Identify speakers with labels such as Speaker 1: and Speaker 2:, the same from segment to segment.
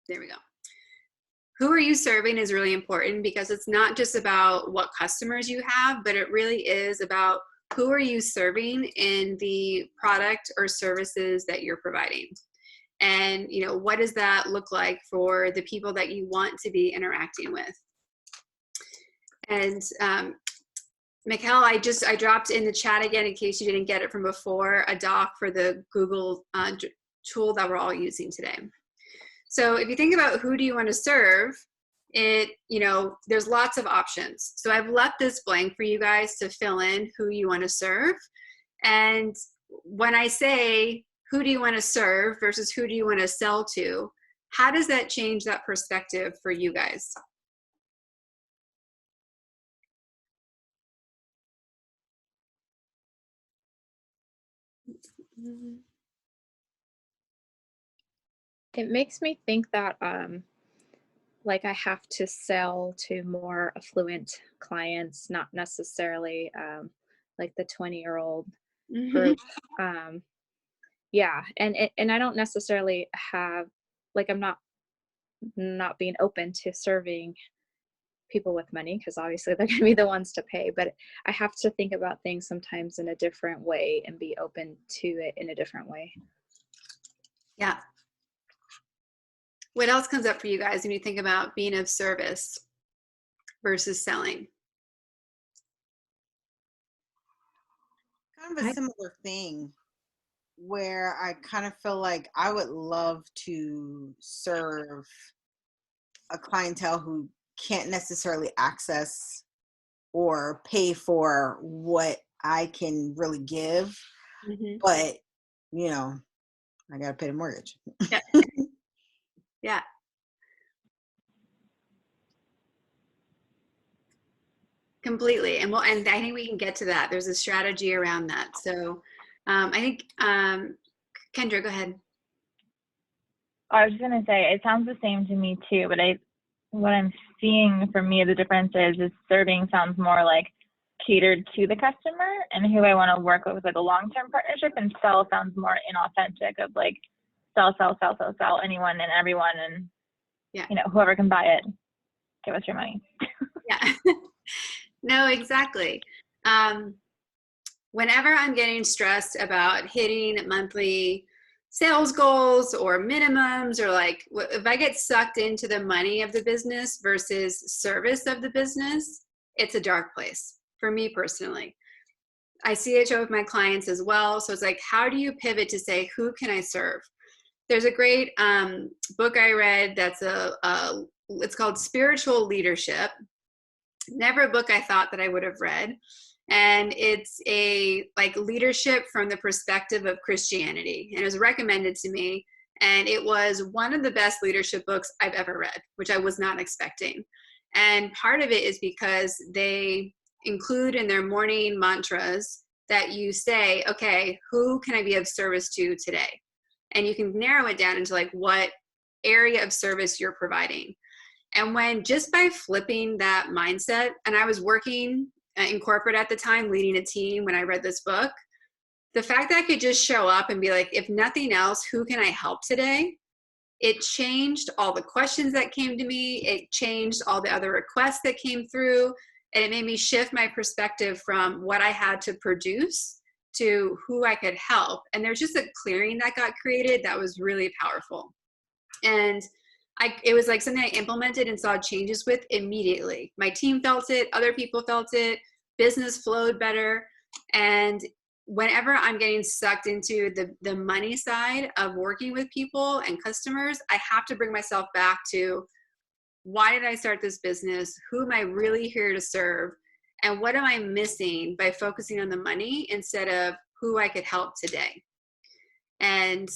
Speaker 1: There we go. Who are you serving is really important because it's not just about what customers you have, but it really is about who are you serving in the product or services that you're providing. And, you know, what does that look like for the people that you want to be interacting with? And Mikkel, I dropped in the chat again, in case you didn't get it from before, a doc for the Google tool that we're all using today. So if you think about who do you want to serve, you know, there's lots of options. So I've left this blank for you guys to fill in who you want to serve. And when I say, who do you want to serve versus who do you want to sell to, how does that change that perspective for you guys?
Speaker 2: It makes me think that like I have to sell to more affluent clients, not necessarily like the 20-year-old group. Yeah, and I don't necessarily have, like, I'm not being open to serving people with money, because obviously they're going to be the ones to pay, but I have to think about things sometimes in a different way and be open to it in a different way.
Speaker 1: Yeah. What else comes up for you guys when you think about being of service versus selling?
Speaker 3: Kind of a similar thing, where I kind of feel like I would love to serve a clientele who can't necessarily access or pay for what I can really give, but, you know, I got to pay the mortgage.
Speaker 1: Yeah. Yeah. Completely. And I think we can get to that. There's a strategy around that. So I think, Kendra, go ahead.
Speaker 4: I was just going to say, it sounds the same to me too, but what I'm seeing for me, the difference is serving sounds more like catered to the customer and who I want to work with, like a long-term partnership, and sell sounds more inauthentic, of like sell anyone and everyone, and
Speaker 1: yeah,
Speaker 4: you know, whoever can buy it, give us your money.
Speaker 1: Yeah. No, exactly. Whenever I'm getting stressed about hitting monthly sales goals or minimums, or like if I get sucked into the money of the business versus service of the business, it's a dark place for me personally. I see it show with my clients as well. So it's like, how do you pivot to say, who can I serve? There's a great book I read that's it's called Spiritual Leadership. Never a book I thought that I would have read. And it's a like leadership from the perspective of Christianity. And it was recommended to me. And it was one of the best leadership books I've ever read, which I was not expecting. And part of it is because they include in their morning mantras that you say, okay, who can I be of service to today? And you can narrow it down into like what area of service you're providing. And when just by flipping that mindset, and I was working in corporate at the time, leading a team when I read this book, the fact that I could just show up and be like, if nothing else, who can I help today? It changed all the questions that came to me. It changed all the other requests that came through. And it made me shift my perspective from what I had to produce to who I could help. And there's just a clearing that got created that was really powerful. And it was like something I implemented and saw changes with immediately. My team felt it, other people felt it, business flowed better. And whenever I'm getting sucked into the money side of working with people and customers, I have to bring myself back to, why did I start this business? Who am I really here to serve? And what am I missing by focusing on the money instead of who I could help today? And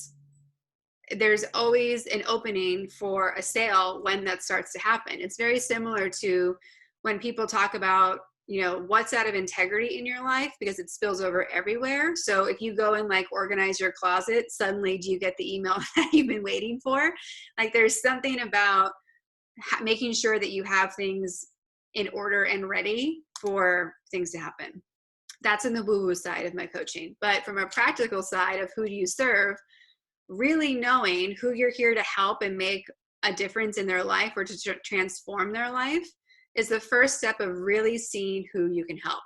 Speaker 1: there's always an opening for a sale when that starts to happen. It's very similar to when people talk about, you know, what's out of integrity in your life, because it spills over everywhere. So if you go and like organize your closet, suddenly do you get the email that you've been waiting for? Like there's something about making sure that you have things in order and ready for things to happen. That's in the woo-woo side of my coaching. But from a practical side of who do you serve, really knowing who you're here to help and make a difference in their life or to transform their life is the first step of really seeing who you can help.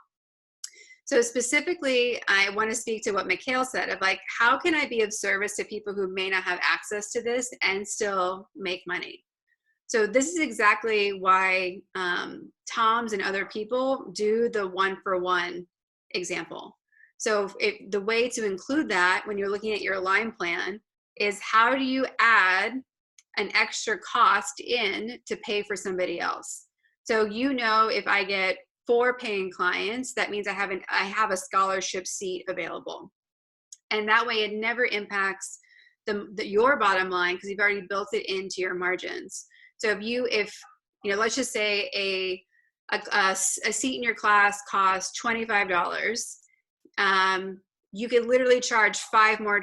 Speaker 1: So specifically, I want to speak to what Mikhail said of like, how can I be of service to people who may not have access to this and still make money? So this is exactly why Toms and other people do the 1-for-1 example. So the way to include that when you're looking at your line plan is how do you add an extra cost in to pay for somebody else? So if I get 4 paying clients, that means I have a scholarship seat available. And that way it never impacts your bottom line because you've already built it into your margins. So if let's just say a seat in your class costs $25, you could literally charge $5 more,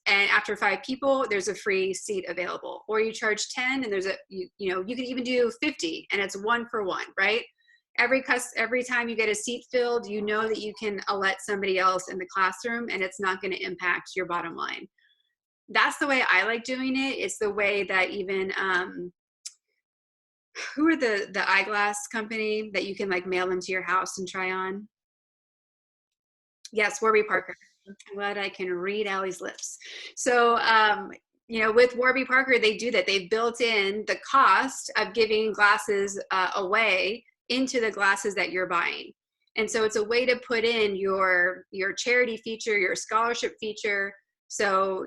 Speaker 1: and after 5 people, there's a free seat available. Or you charge 10, and you could even do 50, and it's 1-for-1, right? Every time you get a seat filled, you know that you can let somebody else in the classroom, and it's not going to impact your bottom line. That's the way I like doing it. It's the way that even who are the eyeglass company that you can like mail them to your house and try on? Yes, Warby Parker. I'm glad I can read Allie's lips. So, with Warby Parker, they do that. They've built in the cost of giving glasses away into the glasses that you're buying. And so it's a way to put in your charity feature, your scholarship feature. So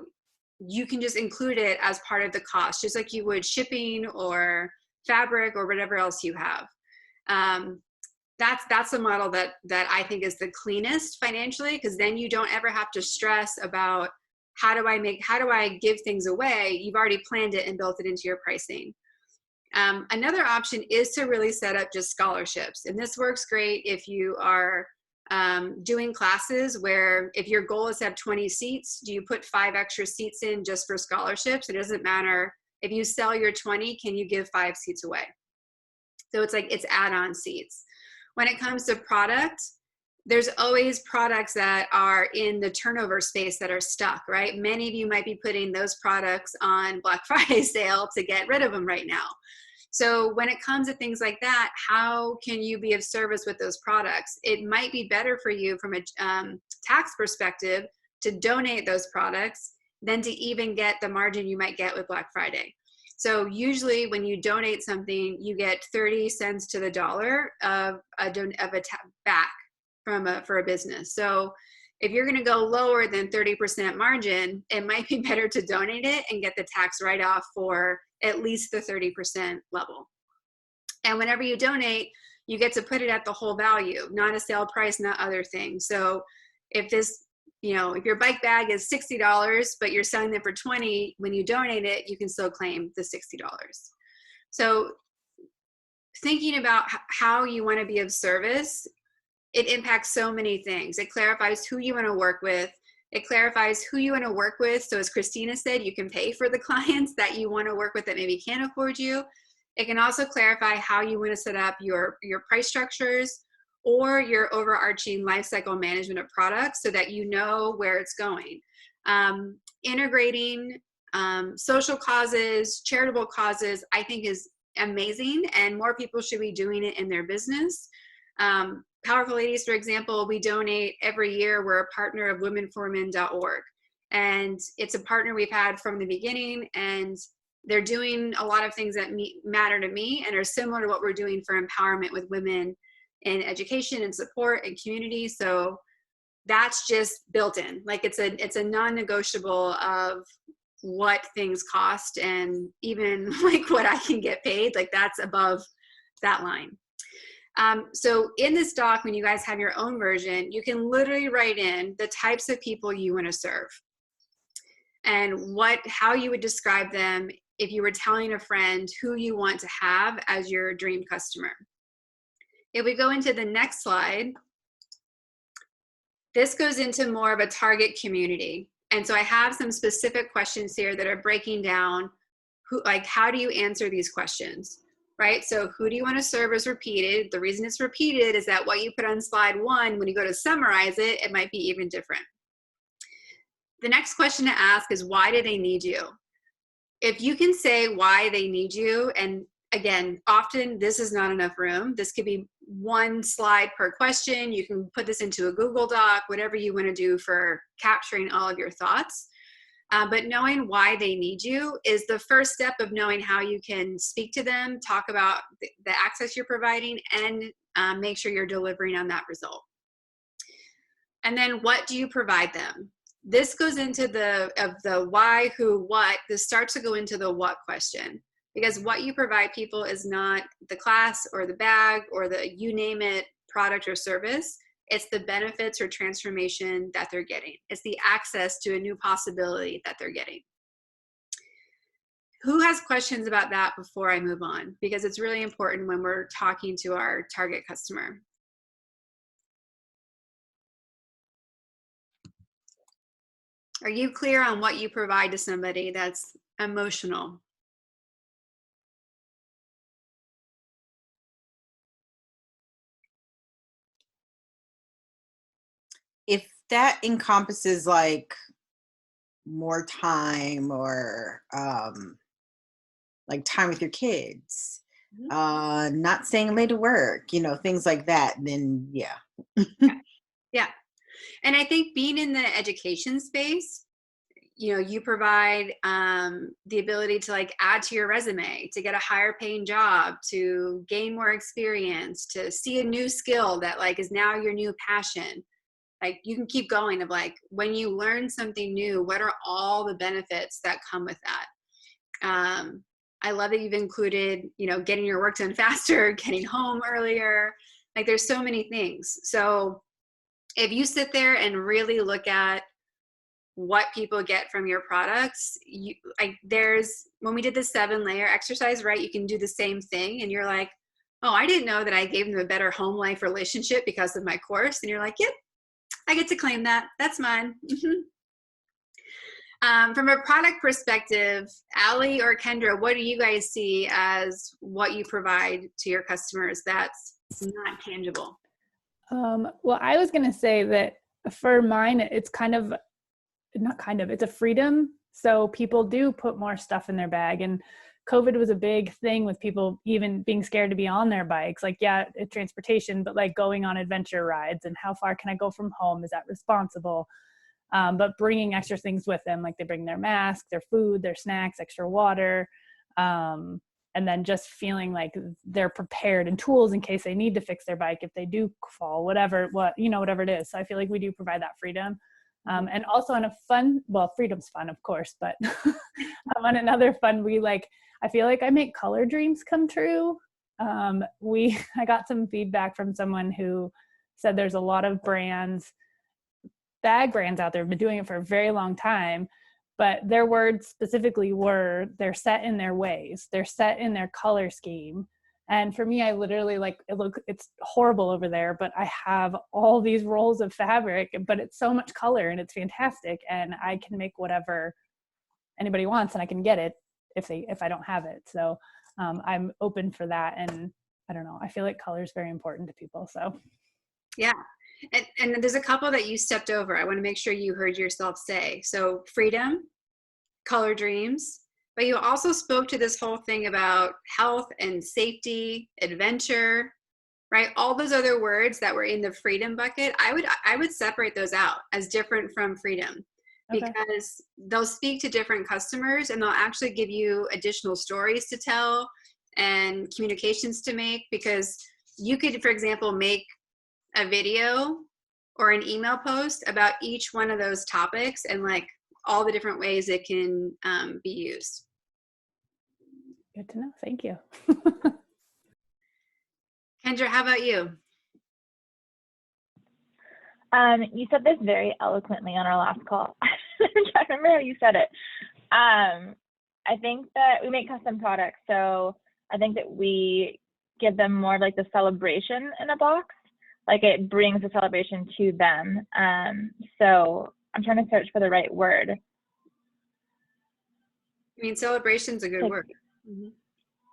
Speaker 1: you can just include it as part of the cost, just like you would shipping or fabric or whatever else you have. That's a model that I think is the cleanest financially, because then you don't ever have to stress about how do I give things away? You've already planned it and built it into your pricing. Another option is to really set up just scholarships. And this works great if you are doing classes where if your goal is to have 20 seats, do you put 5 extra seats in just for scholarships? It doesn't matter. If you sell your 20, can you give 5 seats away? So it's add-on seats. When it comes to product, there's always products that are in the turnover space that are stuck, right? Many of you might be putting those products on Black Friday sale to get rid of them right now. So when it comes to things like that, how can you be of service with those products? It might be better for you from a tax perspective to donate those products than to even get the margin you might get with Black Friday. So usually when you donate something, you get 30 cents to the dollar of back for a business. So if you're going to go lower than 30% margin, it might be better to donate it and get the tax write-off for at least the 30% level. And whenever you donate, you get to put it at the whole value, not a sale price, not other things. So if your bike bag is $60, but you're selling it for $20, when you donate it, you can still claim the $60. So thinking about how you want to be of service, it impacts so many things. It clarifies who you want to work with. It clarifies who you want to work with. So as Christina said, you can pay for the clients that you want to work with that maybe can't afford you. It can also clarify how you want to set up your price structures or your overarching lifecycle management of products so that you know where it's going. Integrating social causes, charitable causes, I think is amazing, and more people should be doing it in their business. Powerful Ladies, for example, we donate every year. We're a partner of womenformen.org, and it's a partner we've had from the beginning, and they're doing a lot of things that matter to me and are similar to what we're doing for empowerment with women in education and support and community. So that's just built in. Like it's a non-negotiable of what things cost, and even like what I can get paid, like that's above that line. So in this doc, when you guys have your own version, you can literally write in the types of people you want to serve and how you would describe them if you were telling a friend who you want to have as your dream customer. If we go into the next slide, this goes into more of a target community. And so I have some specific questions here that are breaking down how do you answer these questions, right? So who do you want to serve is repeated. The reason it's repeated is that what you put on slide 1, when you go to summarize it, it might be even different. The next question to ask is, why do they need you? if you can say why they need you, and again, often this is not enough room. This could be one slide per question. You can put this into a Google Doc, whatever you want to do for capturing all of your thoughts. But knowing why they need you is the first step of knowing how you can speak to them, talk about the access you're providing, and make sure you're delivering on that result. And then what do you provide them? This goes into the why, who, what. This starts to go into the what question, because what you provide people is not the class or the bag or the you name it product or service. It's the benefits or transformation that they're getting. It's the access to a new possibility that they're getting. Who has questions about that before I move on? Because it's really important when we're talking to our target customer. Are you clear on what you provide to somebody that's emotional?
Speaker 3: If that encompasses like more time or like time with your kids, not staying late to work, things like that, then yeah.
Speaker 1: Yeah. And I think being in the education space, you provide the ability to like add to your resume, to get a higher paying job, to gain more experience, to see a new skill that like is now your new passion. Like you can keep going of like, when you learn something new, what are all the benefits that come with that? I love that you've included, getting your work done faster, getting home earlier. Like there's so many things. So if you sit there and really look at what people get from your products, when we did the 7-layer exercise, right, you can do the same thing and you're like, oh, I didn't know that I gave them a better home life relationship because of my course. And you're like, yep, I get to claim that. That's mine. From a product perspective, Allie or Kendra, what do you guys see as what you provide to your customers that's not tangible?
Speaker 5: Well, I was going to say that for mine, it's it's a freedom. So people do put more stuff in their bag, and COVID was a big thing with people even being scared to be on their bikes. Like, yeah, it's transportation, but like going on adventure rides and how far can I go from home? Is that responsible? But bringing extra things with them, like they bring their mask, their food, their snacks, extra water, and then just feeling like they're prepared, and tools in case they need to fix their bike if they do fall, whatever it is. So I feel like we do provide that freedom. And also on a fun, well, freedom's fun, of course, but on another fun, I feel like I make color dreams come true. I got some feedback from someone who said there's a lot of bag brands out there have been doing it for a very long time, but their words specifically were they're set in their ways, they're set in their color scheme. And for me, I literally it's horrible over there, but I have all these rolls of fabric, but it's so much color and it's fantastic. And I can make whatever anybody wants and I can get it if I don't have it. So I'm open for that. And I don't know, I feel like color is very important to people. So
Speaker 1: yeah. And there's a couple that you stepped over. I want to make sure you heard yourself say. So freedom, color dreams, but you also spoke to this whole thing about health and safety, adventure, right? All those other words that were in the freedom bucket, I would separate those out as different from freedom. Okay. Because they'll speak to different customers and they'll actually give you additional stories to tell and communications to make, because you could, for example, make a video or an email post about each one of those topics and like all the different ways it can be used.
Speaker 5: Good to know. Thank you.
Speaker 2: Kendra, how about you?
Speaker 4: You said this very eloquently on our last call. I'm trying to remember how you said it. I think that we make custom products, so I think that we give them more of like the celebration in a box. Like it brings a celebration to them. So I'm trying to search for the right word.
Speaker 1: I mean, celebration's a good word. Mm-hmm.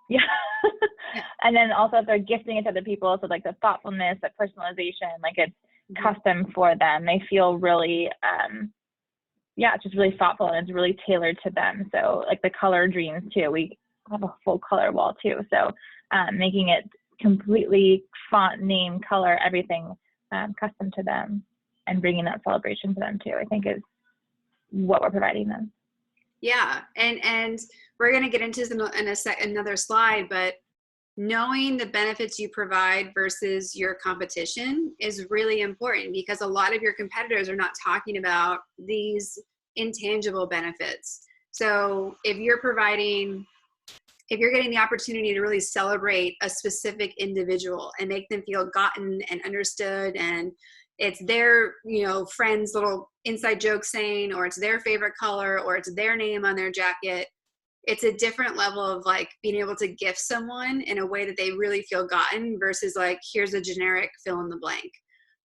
Speaker 4: Yeah. And then also if they're gifting it to other people, so like the thoughtfulness, the personalization, like it's custom for them. They feel really, yeah, it's just really thoughtful and it's really tailored to them. So like the color dreams too, we have a full color wall too. So making it completely font, name, color, everything custom to them, and bringing that celebration to them too, I think is what we're providing them.
Speaker 1: Yeah, and we're going to get into this in another slide, but knowing the benefits you provide versus your competition is really important, because a lot of your competitors are not talking about these intangible benefits. So if you're getting the opportunity to really celebrate a specific individual and make them feel gotten and understood, and it's their, friend's little inside joke saying, or it's their favorite color, or it's their name on their jacket, it's a different level of like being able to gift someone in a way that they really feel gotten versus like, here's a generic fill in the blank.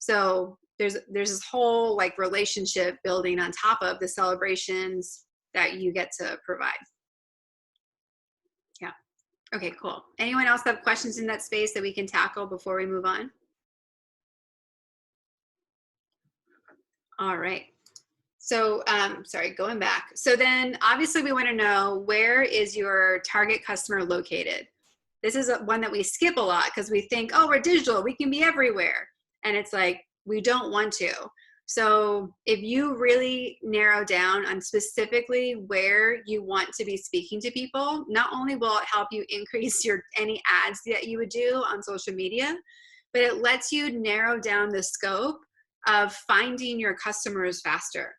Speaker 1: So there's this whole like relationship building on top of the celebrations that you get to provide. Yeah. Okay, cool. Anyone else have questions in that space that we can tackle before we move on? All right. So, sorry, going back. So then obviously we want to know, where is your target customer located? This is one that we skip a lot because we think, oh, we're digital, we can be everywhere. And it's like, we don't want to. So if you really narrow down on specifically where you want to be speaking to people, not only will it help you increase any ads that you would do on social media, but it lets you narrow down the scope of finding your customers faster.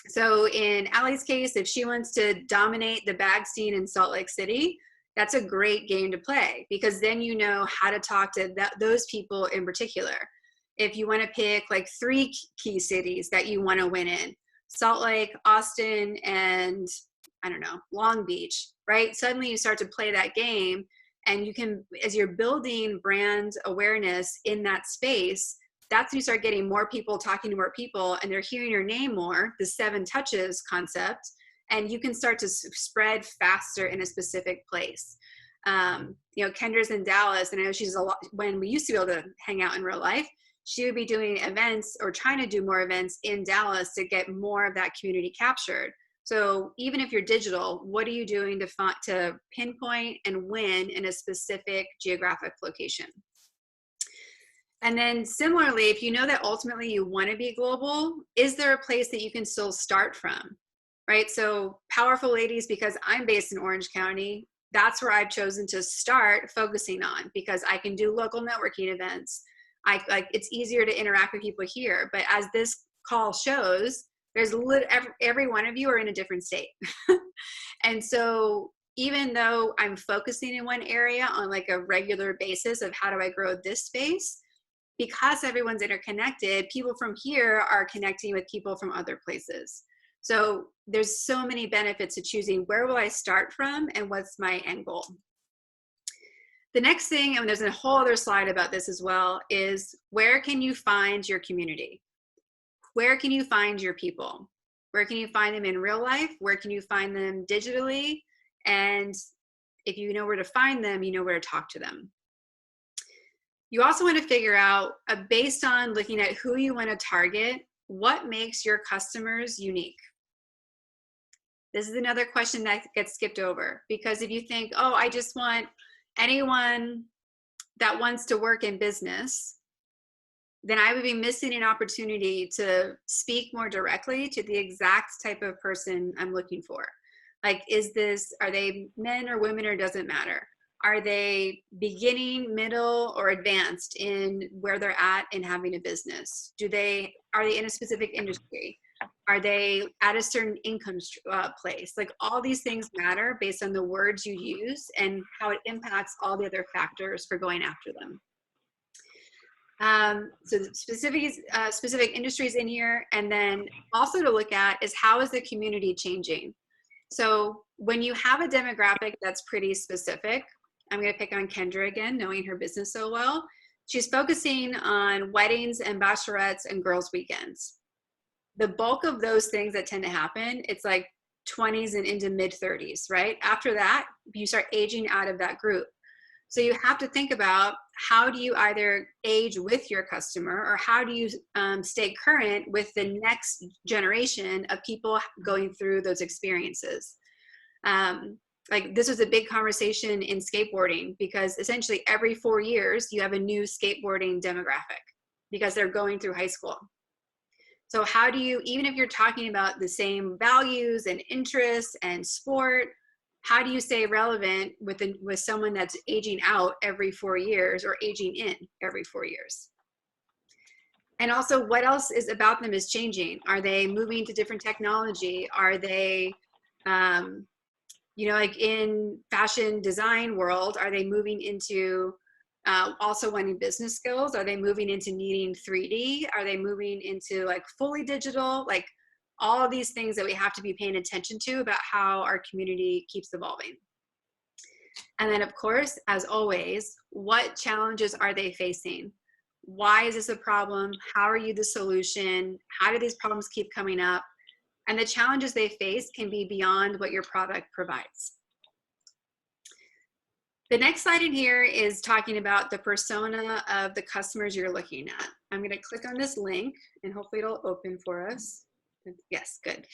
Speaker 1: So in Allie's case, if she wants to dominate the bag scene in Salt Lake City, that's a great game to play, because then you know how to talk to those people in particular. If you want to pick like 3 key cities that you want to win in, Salt Lake, Austin, and I don't know, Long Beach, right? Suddenly you start to play that game, and you can, as you're building brand awareness in that space, that's when you start getting more people talking to more people, and they're hearing your name more, the 7 touches concept, and you can start to spread faster in a specific place. Kendra's in Dallas, and I know she's when we used to be able to hang out in real life, she would be doing events or trying to do more events in Dallas to get more of that community captured. So even if you're digital, what are you doing to pinpoint and win in a specific geographic location? And then similarly, if you know that ultimately you want to be global, is there a place that you can still start from, right? So Powerful Ladies, because I'm based in Orange County, that's where I've chosen to start focusing on, because I can do local networking events. It's easier to interact with people here. But as this call shows, there's every one of you are in a different state. And so even though I'm focusing in one area on like a regular basis of how do I grow this space, because everyone's interconnected, people from here are connecting with people from other places. So there's so many benefits to choosing where will I start from and what's my end goal. The next thing, and there's a whole other slide about this as well, is where can you find your community? Where can you find your people? Where can you find them in real life? Where can you find them digitally? And if you know where to find them, you know where to talk to them. You also want to figure out, based on looking at who you want to target, what makes your customers unique? This is another question that gets skipped over, because if you think, oh, I just want anyone that wants to work in business, then I would be missing an opportunity to speak more directly to the exact type of person I'm looking for. Like, are they men or women, or doesn't matter? Are they beginning, middle, or advanced in where they're at in having a business? Are they in a specific industry? Are they at a certain income place? Like, all these things matter based on the words you use and how it impacts all the other factors for going after them. So specific industries in here, and then also to look at is, how is the community changing? So when you have a demographic that's pretty specific, I'm going to pick on Kendra again, knowing her business so well. She's focusing on weddings and bachelorettes and girls' weekends. The bulk of those things that tend to happen, it's like 20s and into mid 30s, right? After that, you start aging out of that group. So you have to think about, how do you either age with your customer, or how do you stay current with the next generation of people going through those experiences? Like this was a big conversation in skateboarding, because essentially every 4 years you have a new skateboarding demographic because they're going through high school. So how do you, even if you're talking about the same values and interests and sport, how do you stay relevant with someone that's aging out every 4 years or aging in every 4 years? And also, what else is about them is changing? Are they moving to different technology? Are they, you know, like in fashion design world, are they moving into also wanting business skills? Are they moving into needing 3D? Are they moving into like fully digital? Like all of these things that we have to be paying attention to about how our community keeps evolving. And then of course, as always, what challenges are they facing? Why is this a problem? How are you the solution? How do these problems keep coming up? And the challenges they face can be beyond what your product provides. The next slide in here is talking about the persona of the customers you're looking at. I'm going to click on this link and hopefully it'll open for us. Yes, good.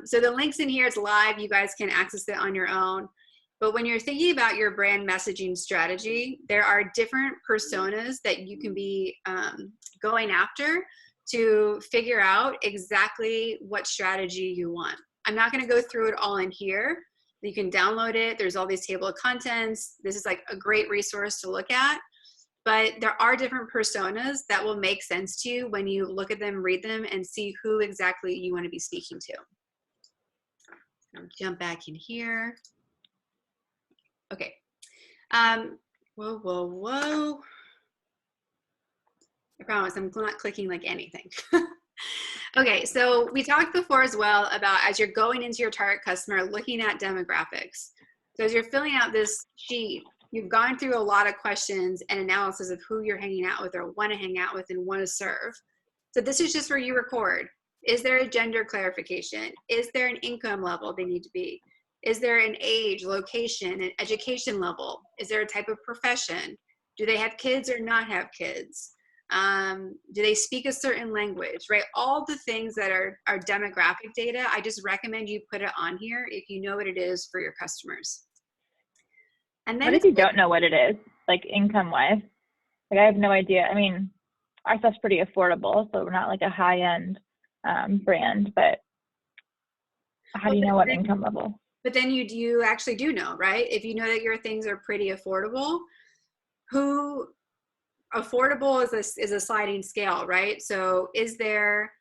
Speaker 1: So the link's in here, it's live. You guys can access it on your own. But when you're thinking about your brand messaging strategy, there are different personas that you can be going after to figure out exactly what strategy you want. I'm not going to go through it all in here. You can download it. There's all these table of contents. This is like a great resource to look at. But there are different personas that will make sense to you when you look at them, read them, and see who exactly you want to be speaking to. I'll jump back in here. Okay. Whoa. I promise I'm not clicking like anything. Okay, so we talked before as well about, as you're going into your target customer, looking at demographics. So as you're filling out this sheet, you've gone through a lot of questions and analysis of who you're hanging out with or want to hang out with and want to serve. So this is just where you record. Is there a gender clarification? Is there an income level they need to be? Is there an age, location, an education level? Is there a type of profession? Do they have kids or not have kids? Do they speak a certain language, right? All the things that are demographic data, I just recommend you put it on here if you know what it is for your customers. And then
Speaker 4: What if you don't know what it is, like income wise? Like I have no idea. I mean, our stuff's pretty affordable, so we're not like a high end brand, but how do you know what income level?
Speaker 1: But then you actually do know, right? If you know that your things are pretty affordable, affordable is a sliding scale, right? So is there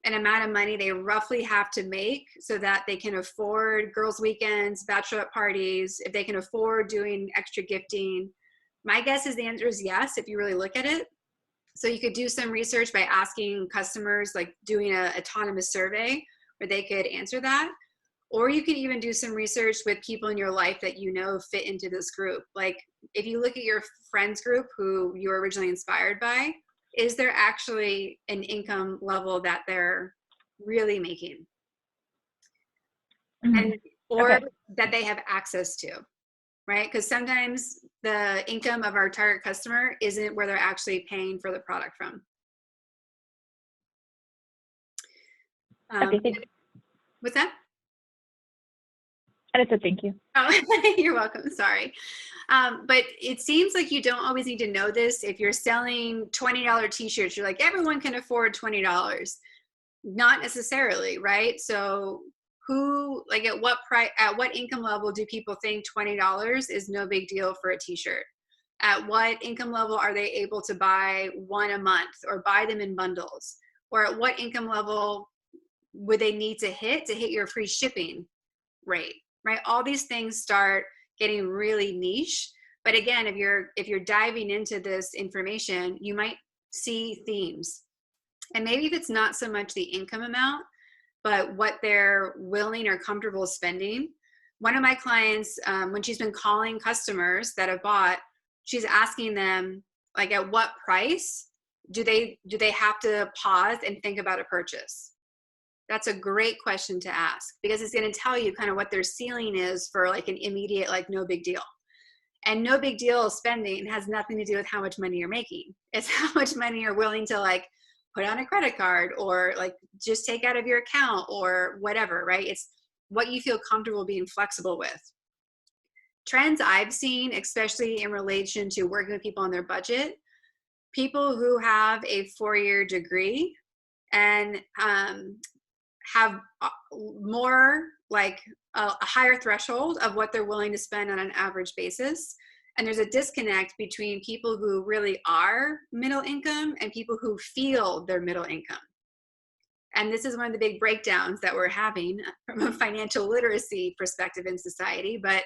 Speaker 1: an amount of money they roughly have to make so that they can afford girls' weekends, bachelorette parties, if they can afford doing extra gifting? My guess is the answer is yes, if you really look at it. So you could do some research by asking customers, like doing an autonomous survey where they could answer that. Or you can even do some research with people in your life that you know fit into this group. Like if you look at your friends group who you were originally inspired by, is there actually an income level that they're really making?
Speaker 4: Mm-hmm.
Speaker 1: Or that they have access to, right? Because sometimes the income of our target customer isn't where they're actually paying for the product from.
Speaker 4: Okay, thank you.
Speaker 1: What's that?
Speaker 4: I just said thank you.
Speaker 1: Oh, you're welcome. Sorry. But it seems like you don't always need to know this. If you're selling $20 t-shirts, you're like, everyone can afford $20. Not necessarily, right? So who, like at what price, at what income level do people think $20 is no big deal for a t-shirt? At what income level are they able to buy one a month or buy them in bundles? Or at what income level would they need to hit your free shipping rate? Right? All these things start getting really niche. But again, if you're diving into this information, you might see themes. And maybe if it's not so much the income amount, but what they're willing or comfortable spending. One of my clients, when she's been calling customers that have bought, she's asking them, like, at what price do they have to pause and think about a purchase? That's a great question to ask, because it's going to tell you kind of what their ceiling is for like an immediate, like no big deal. And no big deal spending has nothing to do with how much money you're making. It's how much money you're willing to like put on a credit card or like just take out of your account or whatever, right? It's what you feel comfortable being flexible with. Trends I've seen, especially in relation to working with people on their budget, people who have a 4-year degree and have more like a higher threshold of what they're willing to spend on an average basis. And there's a disconnect between people who really are middle income and people who feel they're middle income. And this is one of the big breakdowns that we're having from a financial literacy perspective in society. But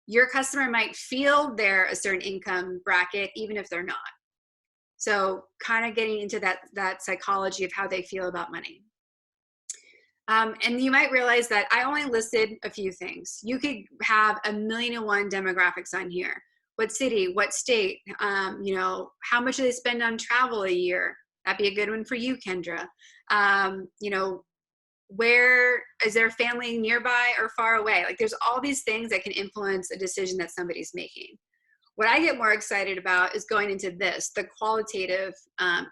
Speaker 1: your customer might feel they're a certain income bracket, even if they're not. So kind of getting into that psychology of how they feel about money. And you might realize that I only listed a few things. You could have 1,000,001 demographics on here. What city, what state, you know, how much do they spend on travel a year? That'd be a good one for you, Kendra. You know, where is their family nearby or far away? Like there's all these things that can influence a decision that somebody's making. What I get more excited about is going into this, the qualitative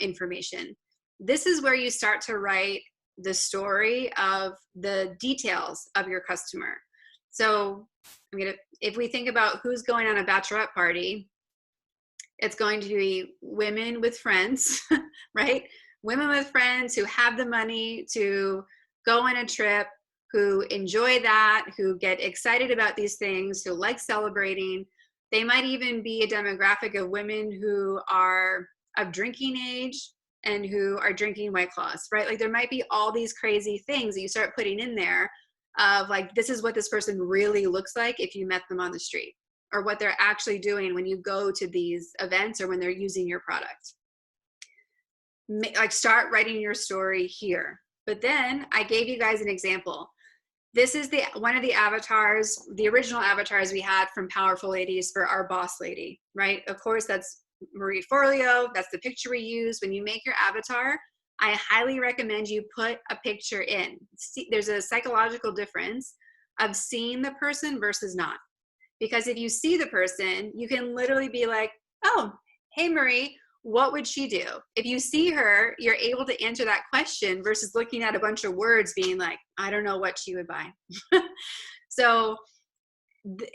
Speaker 1: information. This is where you start to write the story of the details of your customer. So if we think about who's going on a bachelorette party, it's going to be women with friends, right? Women with friends who have the money to go on a trip, who enjoy that, who get excited about these things, who like celebrating. They might even be a demographic of women who are of drinking age and who are drinking White Claws, right? Like there might be all these crazy things that you start putting in there of like, this is what this person really looks like if you met them on the street, or what they're actually doing when you go to these events or when they're using your product. Like start writing your story here. But then I gave you guys an example. This is one of the avatars, the original avatars we had from Powerful Ladies for our boss lady, right? Of course, that's Marie Forleo. That's the picture we use. When you make your avatar, I highly recommend you put a picture in. See, there's a psychological difference of seeing the person versus not. Because if you see the person, you can literally be like, oh, hey, Marie, what would she do? If you see her, you're able to answer that question versus looking at a bunch of words being like, I don't know what she would buy. So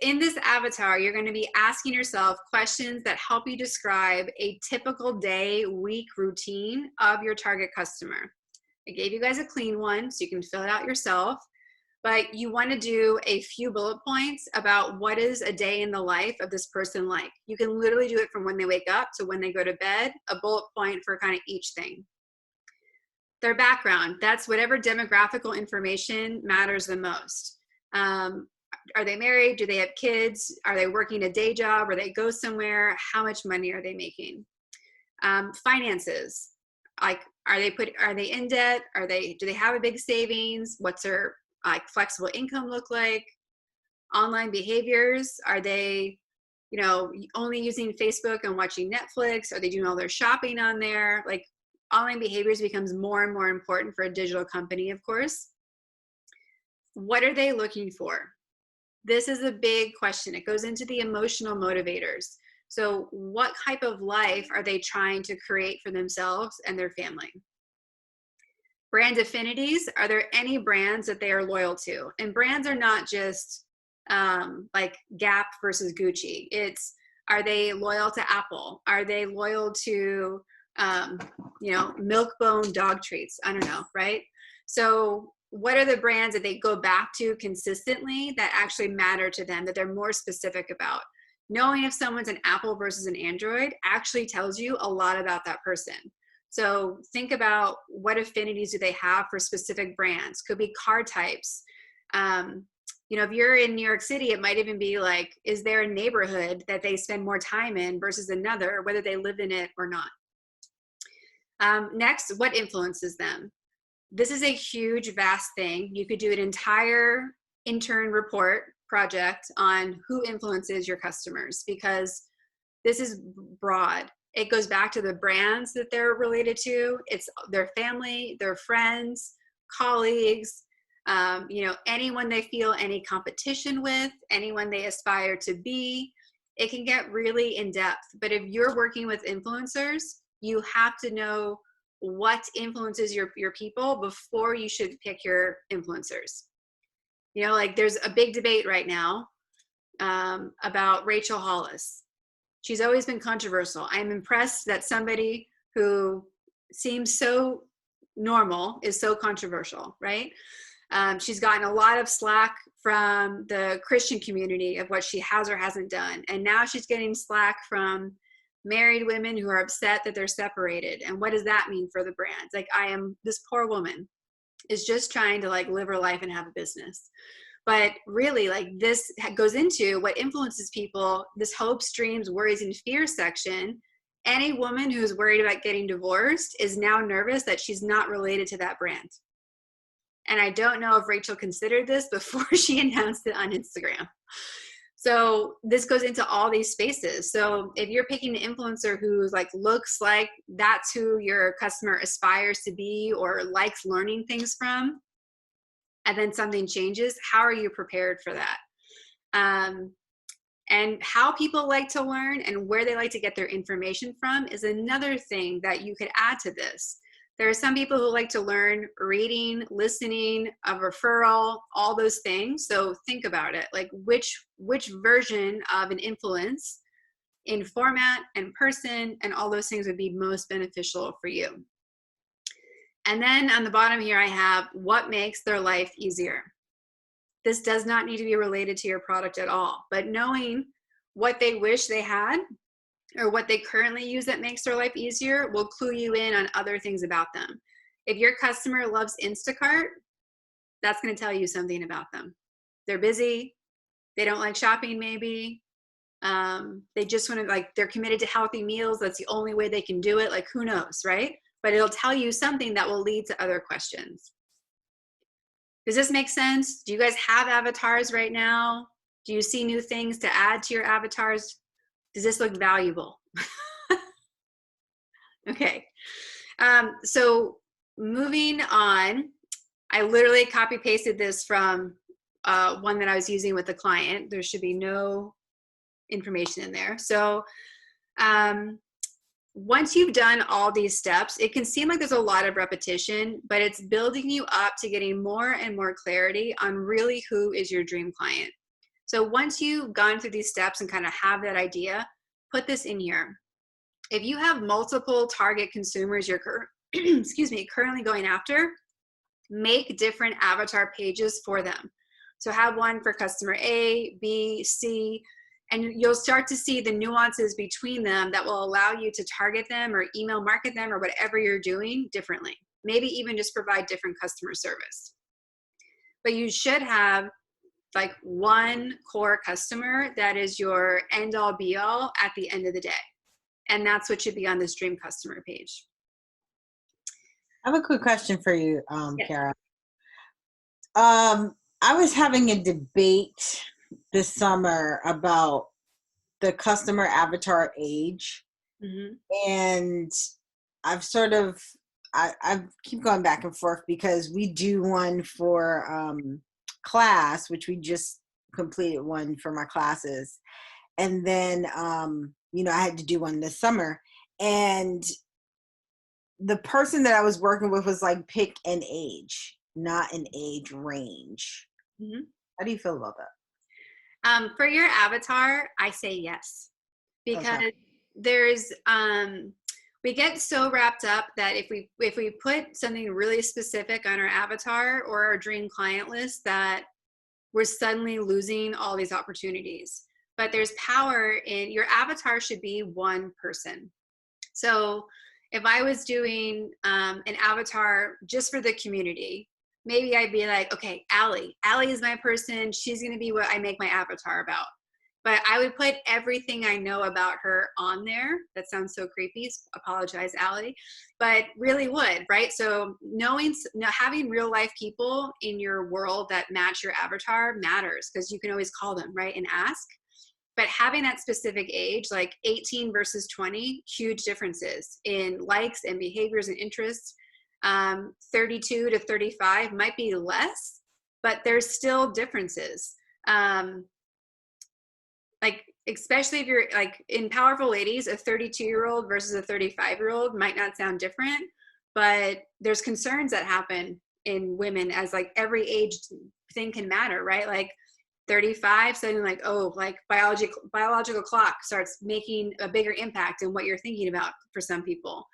Speaker 1: in this avatar, you're going to be asking yourself questions that help you describe a typical day, week routine of your target customer. I gave you guys a clean one, so you can fill it out yourself. But you want to do a few bullet points about what is a day in the life of this person like. You can literally do it from when they wake up to when they go to bed, a bullet point for kind of each thing. Their background, that's whatever demographical information matters the most. Are they married? Do they have kids? Are they working a day job? Or they go somewhere? How much money are they making? Finances, like are they in debt? Do they have a big savings? What's their like flexible income look like? Online behaviors, are they, you know, only using Facebook and watching Netflix? Are they doing all their shopping on there? Like online behaviors becomes more and more important for a digital company, of course. What are they looking for? This is a big question. It goes into the emotional motivators. So what type of life are they trying to create for themselves and their family? Brand affinities, are there any brands that they are loyal to? And brands are not just like Gap versus Gucci. It's, are they loyal to Apple? Are they loyal to, you know, Milk-Bone dog treats? I don't know, right? So what are the brands that they go back to consistently that actually matter to them, that they're more specific about? Knowing if someone's an Apple versus an Android actually tells you a lot about that person. So think about what affinities do they have for specific brands. Could be car types. You know, if you're in New York City, it might even be like, is there a neighborhood that they spend more time in versus another, whether they live in it or not? Next, what influences them? This is a huge, vast thing. You could do an entire intern report project on who influences your customers, because this is broad. It goes back to the brands that they're related to. It's their family, their friends, colleagues, you know, anyone they feel any competition with, anyone they aspire to be. it can get really in depth. But if you're working with influencers, you have to know what influences your people before you should pick your influencers. You know, like there's a big debate right now about Rachel Hollis. She's always been controversial. I'm impressed that somebody who seems so normal is so controversial, right? She's gotten a lot of slack from the Christian community of what she has or hasn't done. And now she's getting slack from married women who are upset that they're separated. And what does that mean for the brands? Like, this poor woman is just trying to like live her life and have a business. But really, like, this goes into what influences people, this hopes, dreams, worries, and fears section. Any woman who's worried about getting divorced is now nervous that she's not related to that brand. And I don't know if Rachel considered this before she announced it on Instagram. So this goes into all these spaces. So if you're picking an influencer who's like, looks like that's who your customer aspires to be or likes learning things from, and then something changes, how are you prepared for that? And how people like to learn and where they like to get their information from is another thing that you could add to this. There are some people who like to learn reading, listening, a referral, all those things. So think about it, like which version of an influence in format and person and all those things would be most beneficial for you. And then on the bottom here, I have what makes their life easier. This does not need to be related to your product at all, but knowing what they wish they had or what they currently use that makes their life easier will clue you in on other things about them. If your customer loves Instacart, that's going to tell you something about them. They're busy. They don't like shopping, maybe. They just want to, like, they're committed to healthy meals. That's the only way they can do it. Like, who knows, right? But it'll tell you something that will lead to other questions. Does this make sense? Do you guys have avatars right now? Do you see new things to add to your avatars? Does this look valuable? Okay. So moving on, I literally copy pasted this from one that I was using with a client. There should be no information in there. So once you've done all these steps, it can seem like there's a lot of repetition, but it's building you up to getting more and more clarity on really who is your dream client. So once you've gone through these steps and kind of have that idea, put this in here. If you have multiple target consumers you're currently going after, make different avatar pages for them. So have one for customer A, B, C, and you'll start to see the nuances between them that will allow you to target them or email market them or whatever you're doing differently. Maybe even just provide different customer service. But you should have like one core customer that is your end all be all at the end of the day. And that's what should be on this dream customer page.
Speaker 3: I have a quick question for you,
Speaker 1: Yes.
Speaker 3: Kara. I was having a debate this summer about the customer avatar age.
Speaker 1: Mm-hmm.
Speaker 3: And I've sort of, I keep going back and forth because we do one for class, which we just completed one for my classes. And then, I had to do one this summer. And the person that I was working with was like, pick an age, not an age range.
Speaker 1: Mm-hmm.
Speaker 3: How do you feel about that?
Speaker 1: For your avatar, I say yes, because there's we get so wrapped up that if we put something really specific on our avatar or our dream client list, that we're suddenly losing all these opportunities. But there's power in your avatar. Should be one person. So if I was doing an avatar just for the community, maybe I'd be like, okay, Allie is my person. She's going to be what I make my avatar about. But I would put everything I know about her on there. That sounds so creepy. Apologize, Allie. But really would, right? So having real life people in your world that match your avatar matters, because you can always call them, right, and ask. But having that specific age, like 18 versus 20, huge differences in likes and behaviors and interests. 32 to 35 might be less, but there's still differences. Like especially if you're like in Powerful Ladies, a 32-year-old versus a 35-year-old might not sound different, but there's concerns that happen in women as like every age thing can matter, right? Like 35, suddenly like, oh, like biological clock starts making a bigger impact in what you're thinking about for some people.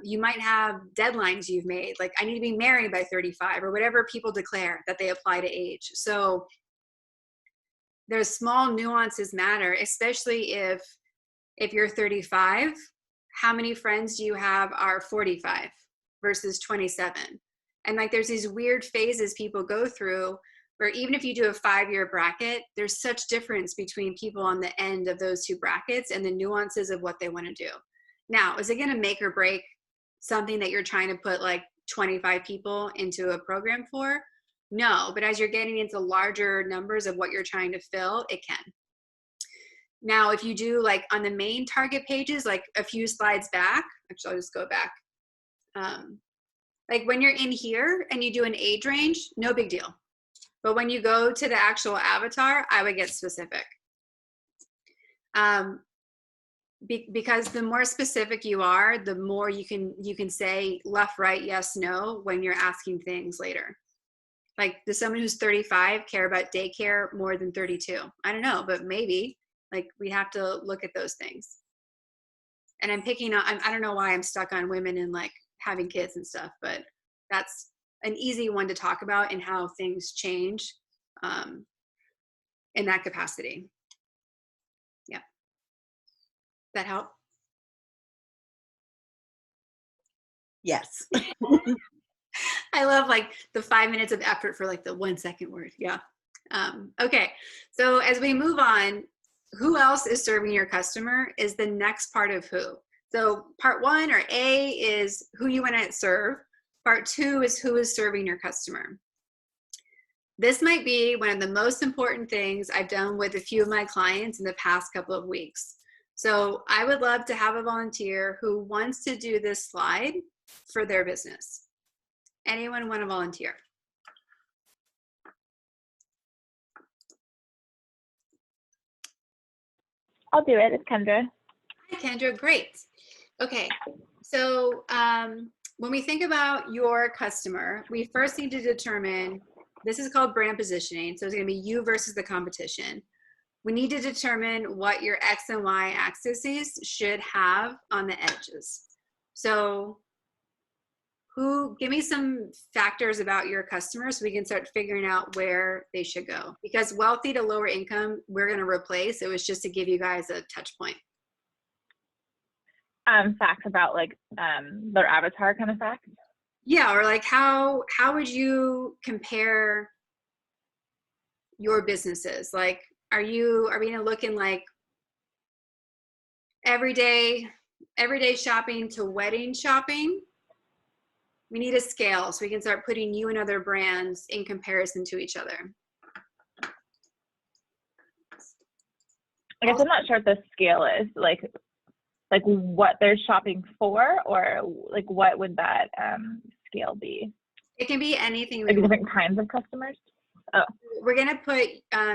Speaker 1: You might have deadlines you've made, like I need to be married by 35 or whatever people declare that they apply to age. So there's small nuances matter, especially if you're 35, how many friends do you have are 45 versus 27? And like there's these weird phases people go through where even if you do a 5-year bracket, there's such difference between people on the end of those two brackets and the nuances of what they want to do. Now, is it going to make or break something that you're trying to put like 25 people into a program for? No, but as you're getting into larger numbers of what you're trying to fill, it can. Now, if you do like on the main target pages, like a few slides back, actually I'll just go back. Like when you're in here and you do an age range, no big deal. But when you go to the actual avatar, I would get specific. Because the more specific you are, the more you can say left, right, yes, no when you're asking things later. Like, does someone who's 35 care about daycare more than 32? I don't know, but maybe. Like, we have to look at those things. And I'm picking on, I don't know why I'm stuck on women and like having kids and stuff, but that's an easy one to talk about and how things change in that capacity. Yeah. That help?
Speaker 3: Yes.
Speaker 1: I love like the 5 minutes of effort for like the 1 second word. Yeah. Okay. So as we move on, who else is serving your customer is the next part of who. So part 1 or A is who you want to serve. Part 2 is who is serving your customer. This might be one of the most important things I've done with a few of my clients in the past couple of weeks. So I would love to have a volunteer who wants to do this slide for their business. Anyone want to volunteer?
Speaker 4: I'll do it. It's Kendra.
Speaker 1: Hi, Kendra. Great. Okay. So when we think about your customer, we first need to determine, this is called brand positioning. So it's going to be you versus the competition. We need to determine what your X and Y axes should have on the edges. So give me some factors about your customers so we can start figuring out where they should go. Because wealthy to lower income, we're going to replace. It was just to give you guys a touch point.
Speaker 4: Facts about like their avatar kind of facts.
Speaker 1: Yeah, or like how would you compare your businesses? Like, are we gonna look in like everyday shopping to wedding shopping? We need a scale so we can start putting you and other brands in comparison to each other.
Speaker 4: I guess I'm not sure what the scale is, like what they're shopping for, or like what would that scale be?
Speaker 1: It can be anything.
Speaker 4: Like different kinds of customers? Oh.
Speaker 1: We're gonna put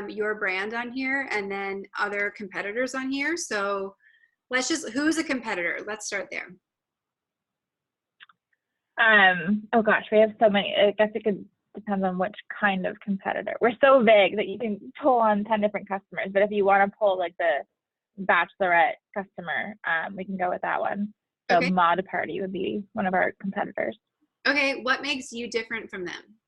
Speaker 1: your brand on here and then other competitors on here. So who's a competitor? Let's start there.
Speaker 4: Oh gosh, we have so many. I guess it could depend on which kind of competitor. We're so vague that you can pull on 10 different customers, but if you want to pull like the Bachelorette customer, we can go with that one. So
Speaker 1: okay.
Speaker 4: Mod Party would be one of our competitors.
Speaker 1: Okay, what makes you different from them?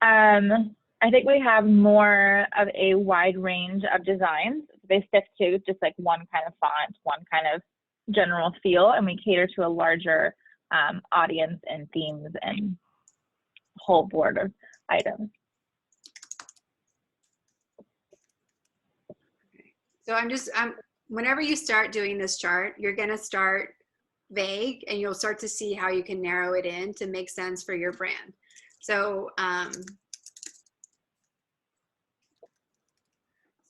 Speaker 4: I think we have more of a wide range of designs. They stick to just like one kind of font, one kind of general feel, and we cater to a larger audience and themes and whole board of items.
Speaker 1: So whenever you start doing this chart, you're gonna start vague and you'll start to see how you can narrow it in to make sense for your brand. So so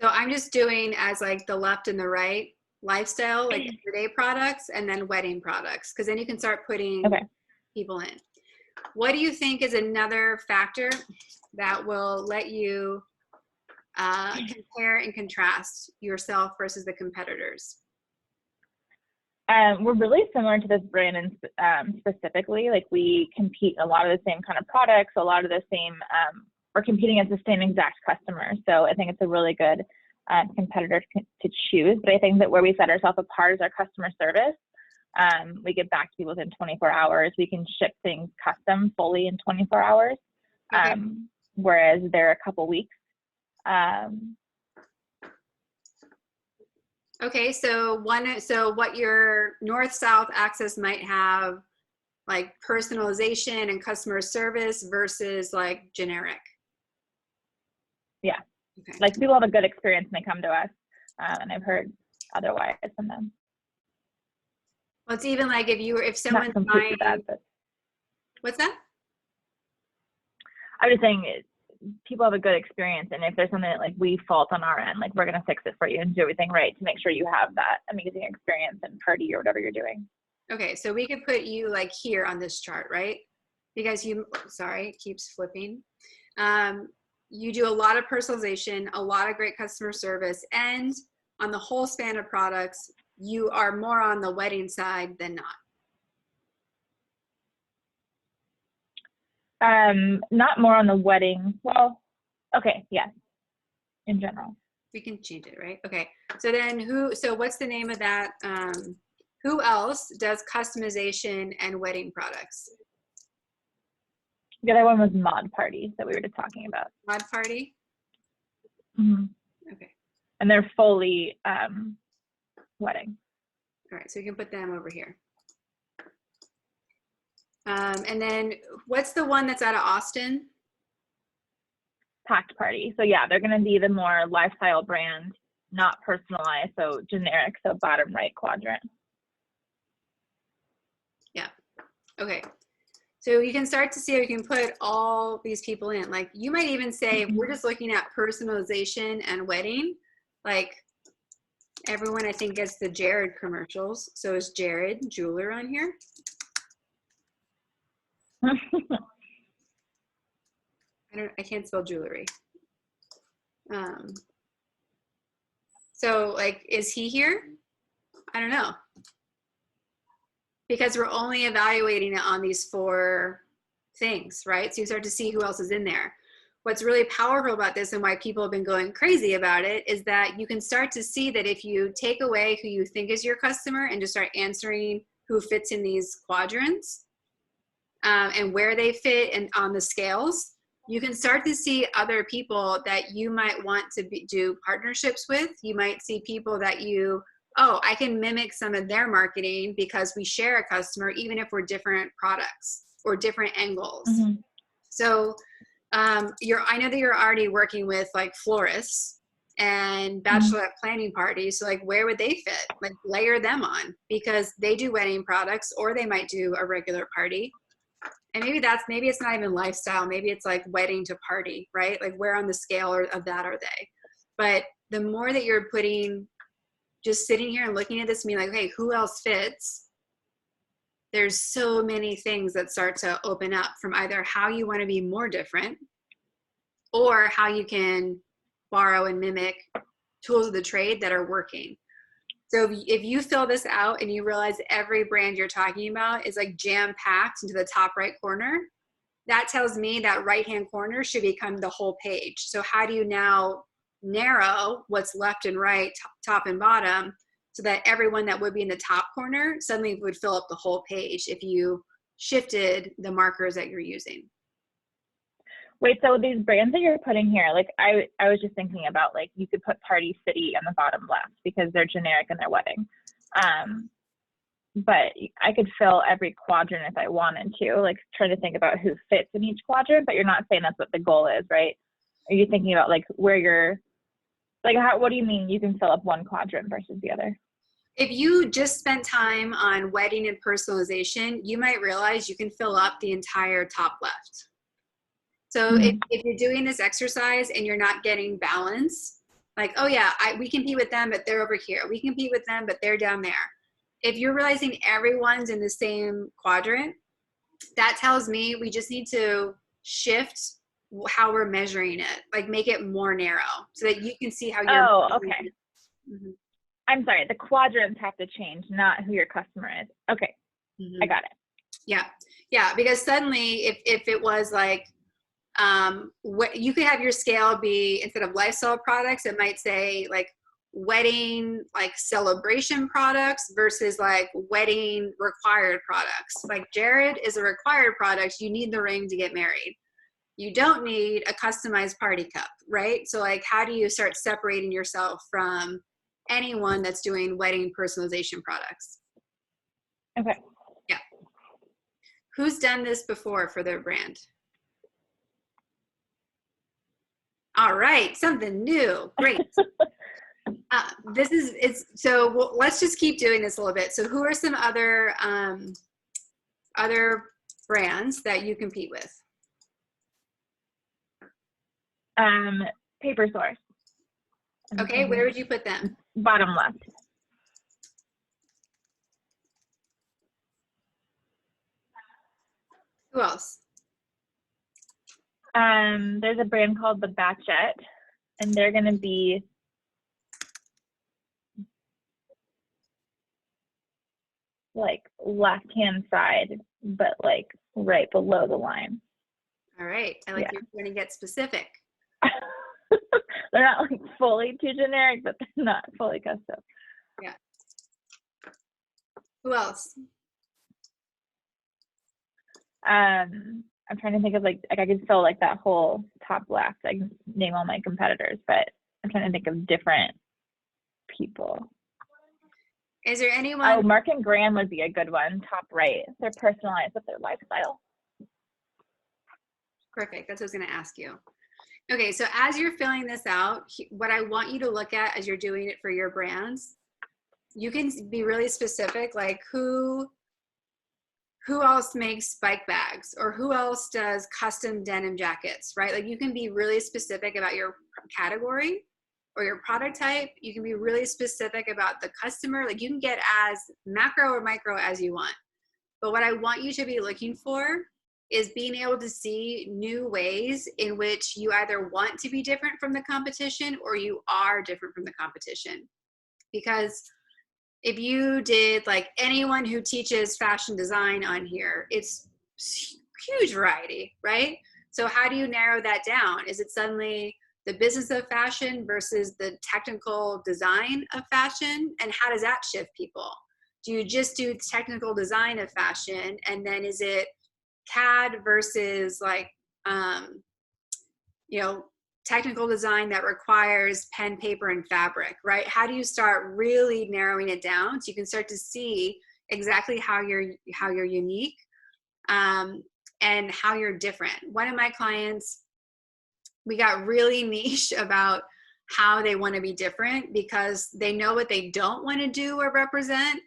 Speaker 1: I'm just doing as like the left and the right lifestyle, like everyday products, and then wedding products, because then you can start putting people in. What do you think is another factor that will let you compare and contrast yourself versus the competitors?
Speaker 4: We're really similar to this brand, and specifically, like we compete in a lot of the same kind of products, a lot of the same, we're competing as the same exact customer. So I think it's a really good competitor to choose. But I think that where we set ourselves apart is our customer service. We get back to people within 24 hours. We can ship things custom fully in 24 hours,
Speaker 1: Okay.
Speaker 4: whereas they're a couple weeks.
Speaker 1: Okay, so what your north-south axis might have, like personalization and customer service versus like generic.
Speaker 4: Yeah.
Speaker 1: Okay.
Speaker 4: Like people have a good experience when they come to us, and I've heard otherwise from them.
Speaker 1: Well, it's even like if someone's
Speaker 4: Not completely
Speaker 1: buying,
Speaker 4: bad, but
Speaker 1: what's that?
Speaker 4: I'm just saying people have a good experience, and if there's something that like we fault on our end, like we're gonna fix it for you and do everything right to make sure you have that amazing experience and party or whatever you're doing.
Speaker 1: Okay, so we could put you like here on this chart, right? Because sorry, it keeps flipping. You do a lot of personalization, a lot of great customer service, and on the whole span of products, you are more on the wedding side than not.
Speaker 4: Not more on the wedding. Well, okay, yes, in general.
Speaker 1: We can change it, right? Okay. So then what's the name of that? Who else does customization and wedding products?
Speaker 4: The other one was Mod Party that we were just talking about.
Speaker 1: Mod Party?
Speaker 4: Mm-hmm.
Speaker 1: Okay.
Speaker 4: And they're fully wedding.
Speaker 1: All right, so you can put them over here. And then what's the one that's out of Austin?
Speaker 4: Packed Party. So yeah, they're going to be the more lifestyle brand, not personalized, so generic, so bottom right quadrant.
Speaker 1: Yeah. Okay. So you can start to see how you can put all these people in. Like you might even say, if we're just looking at personalization and wedding, like everyone I think gets the Jared commercials. So is Jared Jeweler on here? I can't spell jewelry. So like, is he here? I don't know. Because we're only evaluating it on these 4 things, right? So you start to see who else is in there. What's really powerful about this and why people have been going crazy about it is that you can start to see that if you take away who you think is your customer and just start answering who fits in these quadrants and where they fit and on the scales, you can start to see other people that you might want to do partnerships with. You might see people that I can mimic some of their marketing because we share a customer, even if we're different products or different angles. Mm-hmm. So I know that you're already working with like florists and bachelorette planning parties. So like, where would they fit? Like layer them on because they do wedding products or they might do a regular party. And maybe it's not even lifestyle. Maybe it's like wedding to party, right? Like where on the scale of that are they? But the more that you're just sitting here and looking at this and being like, hey, who else fits? There's so many things that start to open up from either how you want to be more different or how you can borrow and mimic tools of the trade that are working. So if you fill this out and you realize every brand you're talking about is like jam-packed into the top right corner, that tells me that right-hand corner should become the whole page. So how do you now narrow what's left and right, top and bottom, so that everyone that would be in the top corner suddenly would fill up the whole page if you shifted the markers that you're using?
Speaker 4: Wait, so these brands that you're putting here, like I was just thinking about, like you could put Party City on the bottom left because they're generic in their wedding. But I could fill every quadrant if I wanted to, like trying to think about who fits in each quadrant, but you're not saying that's what the goal is, right? Are you thinking about like where you're, like what do you mean you can fill up one quadrant versus the other?
Speaker 1: If you just spent time on wedding and personalization, you might realize you can fill up the entire top left. So if you're doing this exercise and you're not getting balance, like, oh yeah, we compete with them, but they're over here. We compete with them, but they're down there. If you're realizing everyone's in the same quadrant, that tells me we just need to shift how we're measuring it, like make it more narrow so that you can see how you're.
Speaker 4: Oh, okay.
Speaker 1: Mhm.
Speaker 4: I'm sorry. The quadrants have to change, not who your customer is. Okay,
Speaker 1: Mhm.
Speaker 4: I got it.
Speaker 1: Yeah, because suddenly if it was like, what you could have your scale be, instead of lifestyle products, it might say like wedding, like celebration products versus like wedding required products. Like Jared is a required product. You need the ring to get married. You don't need a customized party cup, right? So like, how do you start separating yourself from anyone that's doing wedding personalization products?
Speaker 4: Okay.
Speaker 1: Yeah. Who's done this before for their brand? All right, something new. Great. Let's just keep doing this a little bit. So who are some other brands that you compete with?
Speaker 4: Paper Source.
Speaker 1: Okay, where would you put them?
Speaker 4: Bottom left.
Speaker 1: Who else?
Speaker 4: There's a brand called The Batchette, and they're gonna be like left-hand side, but like right below the line.
Speaker 1: All right, I like
Speaker 4: Yeah.
Speaker 1: you're going to get specific.
Speaker 4: They're not like fully too generic, but they're not fully custom.
Speaker 1: Who else?
Speaker 4: I'm trying to think of like I could fill like that whole top left. I can name all my competitors, but I'm trying to think of different people.
Speaker 1: Is there anyone?
Speaker 4: Oh, Mark and Graham would be a good one. Top right. They're personalized with their lifestyle.
Speaker 1: Perfect. That's what I was going to ask you. Okay, so as you're filling this out, what I want you to look at as you're doing it for your brands, you can be really specific, like who else makes bike bags, or who else does custom denim jackets, right? Like you can be really specific about your category or your product type. You can be really specific about the customer. Like you can get as macro or micro as you want. But what I want you to be looking for is being able to see new ways in which you either want to be different from the competition or you are different from the competition. Because if you did like anyone who teaches fashion design on here, it's huge variety, right? So how do you narrow that down? Is it suddenly the business of fashion versus the technical design of fashion? And how does that shift people? Do you just do technical design of fashion, and then is it CAD versus like technical design that requires pen, paper, and fabric, right? How do you start really narrowing it down so you can start to see exactly how you're unique and how you're different? One of my clients, we got really niche about how they want to be different because they know what they don't want to do or represent,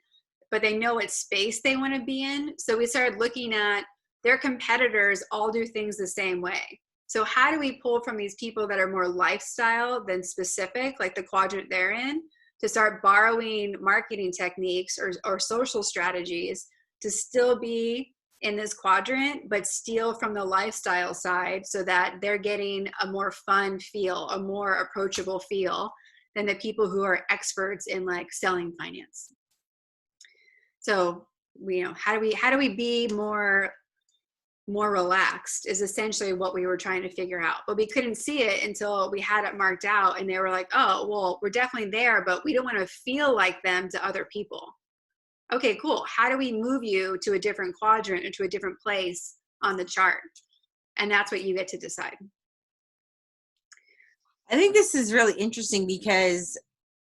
Speaker 1: but they know what space they want to be in. So we started looking at their competitors all do things the same way. So how do we pull from these people that are more lifestyle than specific, like the quadrant they're in, to start borrowing marketing techniques or social strategies to still be in this quadrant, but steal from the lifestyle side so that they're getting a more fun feel, a more approachable feel than the people who are experts in like selling finance. So, how do we be more relaxed is essentially what we were trying to figure out, but we couldn't see it until we had it marked out and they were like, oh, well, we're definitely there, but we don't want to feel like them to other people. Okay, cool. How do we move you to a different quadrant or to a different place on the chart? And that's what you get to decide.
Speaker 3: I think this is really interesting because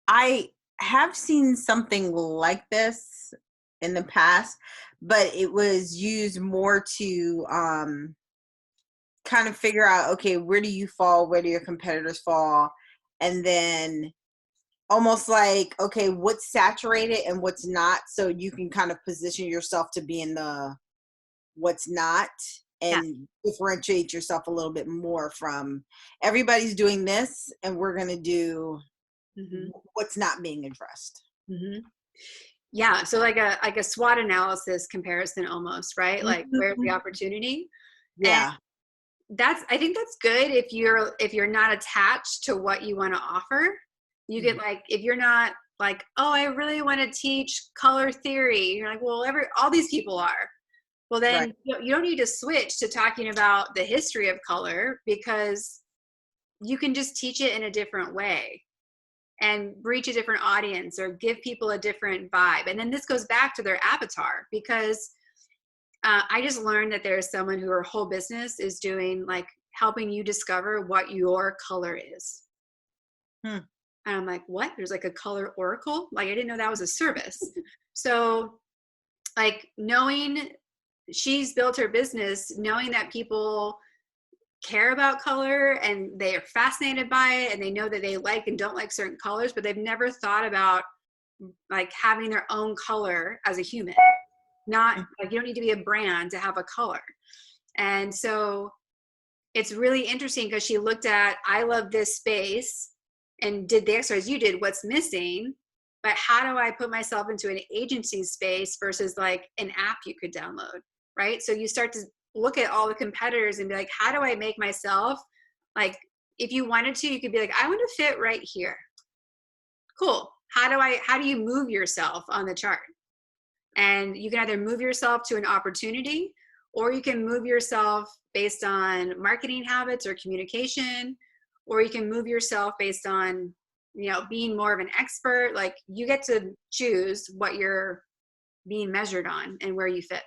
Speaker 3: I have seen something like this in the past, but it was used more to kind of figure out, okay, where do you fall? Where do your competitors fall? And then almost like, okay, what's saturated and what's not, so you can kind of position yourself to be in the what's not and differentiate yourself a little bit more from everybody's doing this and we're going to do what's not being addressed.
Speaker 1: Yeah, so like a SWOT analysis comparison almost, right? Like where's the opportunity?
Speaker 3: Yeah.
Speaker 1: I think that's good if you're not attached to what you want to offer. You get like, if you're not like, oh, I really want to teach color theory. You're like, well, all these people are. Well, then
Speaker 3: Right.
Speaker 1: you don't need to switch to talking about the history of color, because you can just teach it in a different way and reach a different audience or give people a different vibe. And then this goes back to their avatar, because I just learned that there's someone who her whole business is doing like helping you discover what your color is. And I'm like, what? There's like a color oracle? Like, I didn't know that was a service. So like she's built her business knowing that people care about color and they are fascinated by it, and they know that they like and don't like certain colors, but they've never thought about like having their own color as a human. Not like, you don't need to be a brand to have a color. And so it's really interesting because she looked at, I love this space, and did the exercise you did, what's missing, but how do I put myself into an agency space versus like an app you could download, right? So you start to look at all the competitors and be like, how do I make myself, like, if you wanted to, you could be like, I want to fit right here. Cool. How do you move yourself on the chart? And you can either move yourself to an opportunity, or you can move yourself based on marketing habits or communication, or you can move yourself based on, being more of an expert. Like, you get to choose what you're being measured on and where you fit.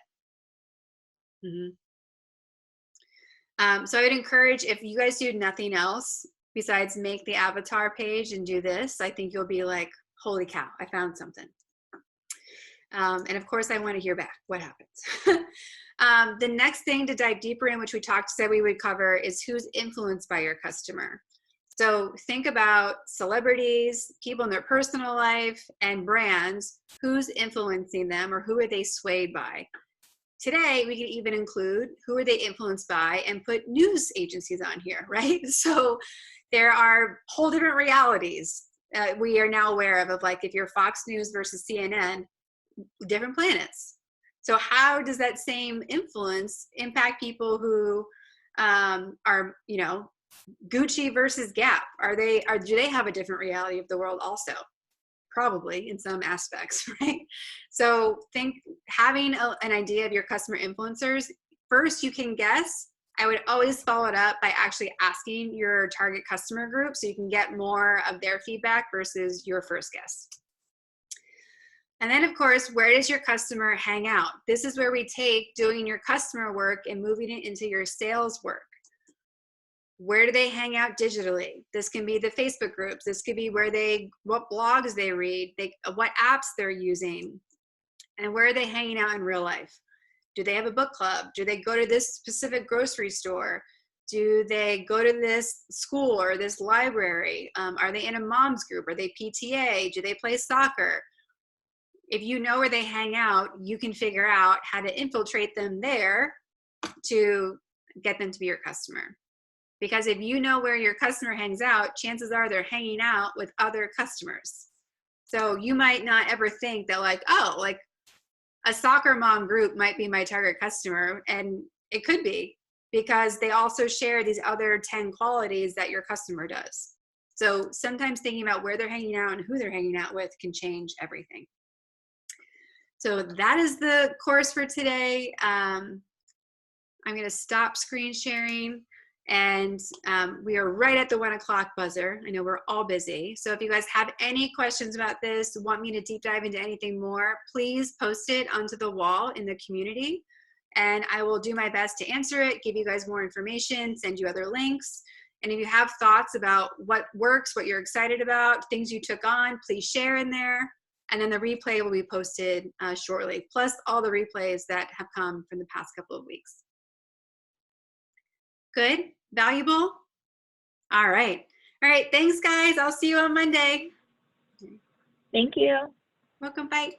Speaker 1: So I would encourage, if you guys do nothing else besides make the avatar page and do this, I think you'll be like, holy cow, I found something. And of course, I want to hear back what happens. The next thing to dive deeper in, which we said we would cover, is who's influenced by your customer. So think about celebrities, people in their personal life, and brands. Who's influencing them, or who are they swayed by? Today, we can even include who are they influenced by and put news agencies on here, right? So there are whole different realities we are now aware of like, if you're Fox News versus CNN, different planets. So how does that same influence impact people who are, Gucci versus Gap? Do they have a different reality of the world also? Probably in some aspects, right? So think, having an idea of your customer influencers, first you can guess. I would always follow it up by actually asking your target customer group so you can get more of their feedback versus your first guess. And then of course, where does your customer hang out? This is where we take doing your customer work and moving it into your sales work. Where do they hang out digitally? This can be the Facebook groups. This could be what blogs they read, what apps they're using, and where are they hanging out in real life? Do they have a book club? Do they go to this specific grocery store? Do they go to this school or this library? Are they in a mom's group? Are they PTA? Do they play soccer? If you know where they hang out, you can figure out how to infiltrate them there to get them to be your customer. Because if you know where your customer hangs out, chances are they're hanging out with other customers. So you might not ever think that like, oh, like a soccer mom group might be my target customer. And it could be, because they also share these other 10 qualities that your customer does. So sometimes thinking about where they're hanging out and who they're hanging out with can change everything. So that is the course for today. I'm going to stop screen sharing. And we are right at the 1 o'clock buzzer. I know we're all busy. So if you guys have any questions about this, want me to deep dive into anything more, please post it onto the wall in the community. And I will do my best to answer it, give you guys more information, send you other links. And if you have thoughts about what works, what you're excited about, things you took on, please share in there. And then the replay will be posted shortly, plus all the replays that have come from the past couple of weeks. Good? Valuable? All right. All right. Thanks, guys. I'll see you on Monday.
Speaker 4: Thank you.
Speaker 1: Welcome. Bye.